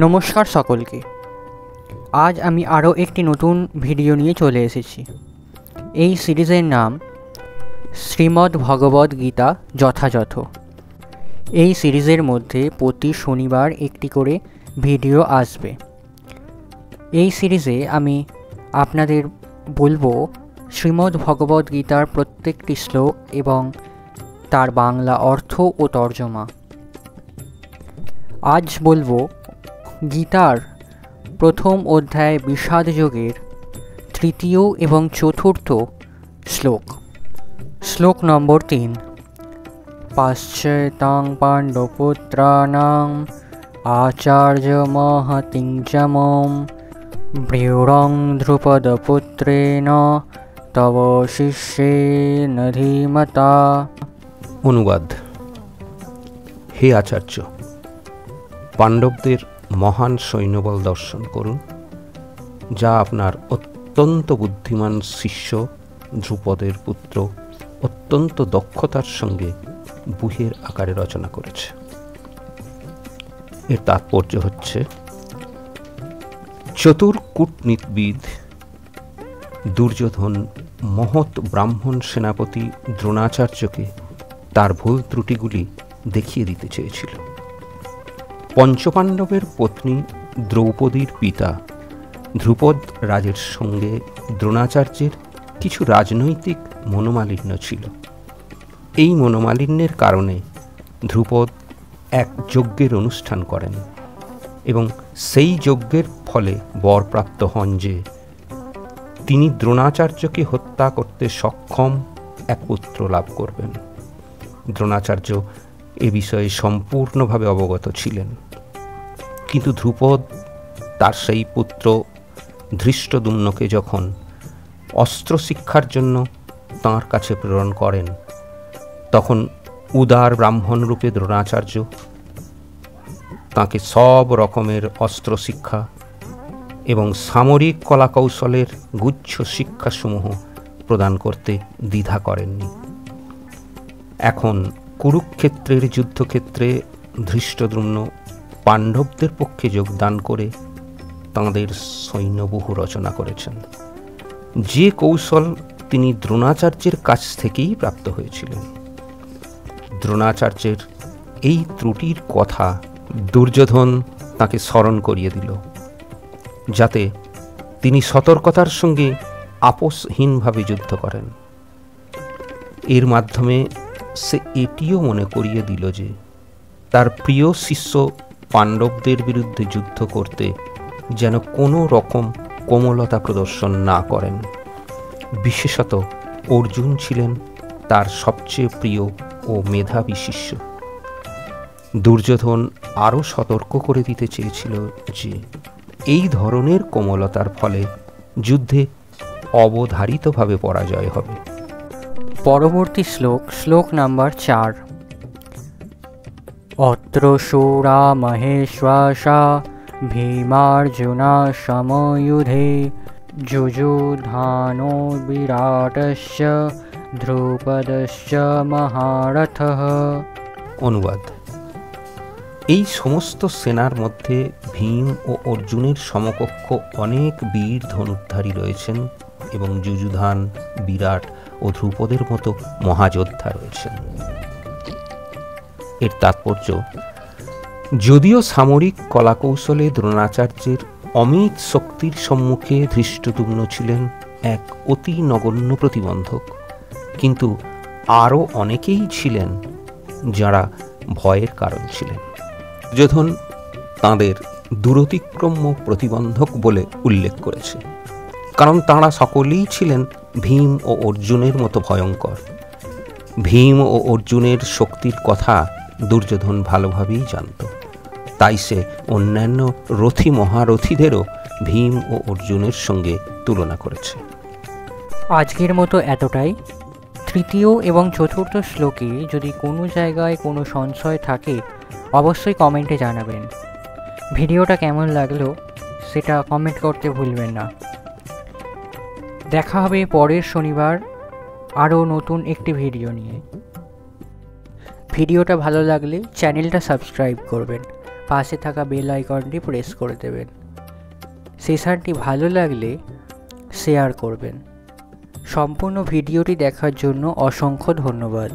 নমস্কার সকলকে। আজ আমি আরও একটি নতুন ভিডিও নিয়ে চলে এসেছি। এই সিরিজের নাম শ্রীমদ্ ভগবদ্ গীতা যথাযথ। এই সিরিজের মধ্যে প্রতি শনিবার একটি করে ভিডিও আসবে। এই সিরিজে আমি আপনাদের বলবো শ্রীমদ্ ভগবদ্ গীতার প্রত্যেকটি শ্লোক এবং তার বাংলা অর্থ ও তর্জমা। আজ বলবো গীতার প্রথম অধ্যায় বিষাদ যোগের তৃতীয় এবং চতুর্থ শ্লোক। শ্লোক নম্বর ৩। পাশ্চেতাং পাণ্ডবপুত্রাণাং আচার্য মহতিং চমম ব্রীড়ং ধ্রুপদপুত্রেণ তব শিষ্যেন ধীমতা। অনুবাদ: হে আচার্য, পাণ্ডবদের মহান সৈন্যবল দর্শন করুন, যা আপনার অত্যন্ত বুদ্ধিমান শিষ্য ধ্রুপদের পুত্র অত্যন্ত দক্ষতার সঙ্গে বুহের আকারে রচনা করেছে। এর তাৎপর্য হচ্ছে, চতুর কূটনীতিবিদ দুর্যোধন মহৎ ব্রাহ্মণ সেনাপতি দ্রোণাচার্যকে তার ভুল ত্রুটিগুলি দেখিয়ে দিতে চেয়েছিল। পঞ্চপাণ্ডবের পত্নী দ্রৌপদীর পিতা ধ্রুপদ রাজের সঙ্গে দ্রোণাচার্যের কিছু রাজনৈতিক মনোমালিন্য ছিল। এই মনোমালিন্যের কারণে ধ্রুপদ এক যজ্ঞের অনুষ্ঠান করেন এবং সেই যজ্ঞের ফলে বরপ্রাপ্ত হন যে তিনি দ্রোণাচার্যকে হত্যা করতে সক্ষম এক পুত্র লাভ করবেন। দ্রোণাচার্য এ বিষয়ে সম্পূর্ণভাবে অবগত ছিলেন, কিন্তু ধ্রুপদ তার সেই পুত্র ধৃষ্টদ্যুম্নকে যখন অস্ত্র শিক্ষার জন্য তাঁর কাছে প্রেরণ করেন, তখন উদার ব্রাহ্মণ রূপে দ্রোণাচার্য তাঁকে সব রকমের অস্ত্র শিক্ষা এবং সামরিক কলাকৌশলের গুচ্ছ শিক্ষাসমূহ প্রদান করতে দ্বিধা করেননি। এখন কুরুক্ষেত্রের যুদ্ধক্ষেত্রে ধৃষ্টদ্যুম্ন পাণ্ডবদের পক্ষে যোগদান করে তাঁদের সৈন্যব্যূহ রচনা করেছেন, যে কৌশল তিনি দ্রোণাচার্যের কাছ থেকেই প্রাপ্ত হয়েছিলেন। দ্রোণাচার্যের এই ত্রুটির কথা দুর্যোধন তাকে স্মরণ করিয়ে দিল, যাতে তিনি সতর্কতার সঙ্গে আপোষহীনভাবে যুদ্ধ করেন। এর মাধ্যমে সে এটিও মনে করিয়ে দিল যে তার প্রিয় শিষ্য পাণ্ডবদের বিরুদ্ধে যুদ্ধ করতে যেন কোনো রকম কোমলতা প্রদর্শন না করেন। বিশেষত অর্জুন ছিলেন তার সবচেয়ে প্রিয় ও মেধাবী শিষ্য। দুর্যোধন আরও সতর্ক করে দিতে চেয়েছিল যে এই ধরনের কোমলতার ফলে যুদ্ধে অবধারিতভাবে পরাজয় হবে। পরবর্তী শ্লোক, শ্লোক নাম্বার ৪। অত্র শূরা মহেশ্বাসা ভীমার্জুনা সময়ুধে যুযুধানো বিরাটস্য ধ্রুপদস্য মহারথঃ। অনুবাদ: এই সমস্ত সেনার মধ্যে ভীম ও অর্জুনের সমকক্ষ অনেক বীর ধনুর্ধারী রয়েছেন এবং যুযুধান, বিরাট ও ধ্রুপদের মতো মহাযোদ্ধা রয়েছেন। এর তাৎপর্য, যদিও সামরিক কলাকৌশলে দ্রোণাচার্যের অমিত শক্তির সম্মুখে ধৃষ্টদ্যুম্ন ছিলেন এক অতি নগণ্য প্রতিবন্ধক, কিন্তু আরও অনেকেই ছিলেন যারা ভয়ের কারণ ছিলেন। দুর্যোধন তাঁদের দূরতিক্রম্য প্রতিবন্ধক বলে উল্লেখ করেছে, কারণ তাঁরা সকলেই ছিলেন ভীম ও অর্জুনের মতো ভয়ঙ্কর। ভীম ও অর্জুনের শক্তির কথা দুর্যোধন ভালোভাবেই জানত, তাই সে অন্যান্য রথী মহারথীদেরও ভীম ও অর্জুনের সঙ্গে তুলনা করেছে। আজকের মতো এতটাই। তৃতীয় এবং চতুর্থ শ্লোকে যদি কোনো জায়গায় কোনো সংশয় থাকে অবশ্যই কমেন্টে জানাবেন। ভিডিওটা কেমন লাগলো সেটা কমেন্ট করতে ভুলবেন না। দেখা হবে পরের শনিবার আরও নতুন একটি ভিডিও নিয়ে। ভিডিওটা ভালো লাগলে চ্যানেলটা সাবস্ক্রাইব করবেন। পাশে থাকা বেল আইকনটি প্রেস করে দেবেন। সেশনটি ভালো লাগলে শেয়ার করবেন। সম্পূর্ণ ভিডিওটি দেখার জন্য অসংখ্য ধন্যবাদ।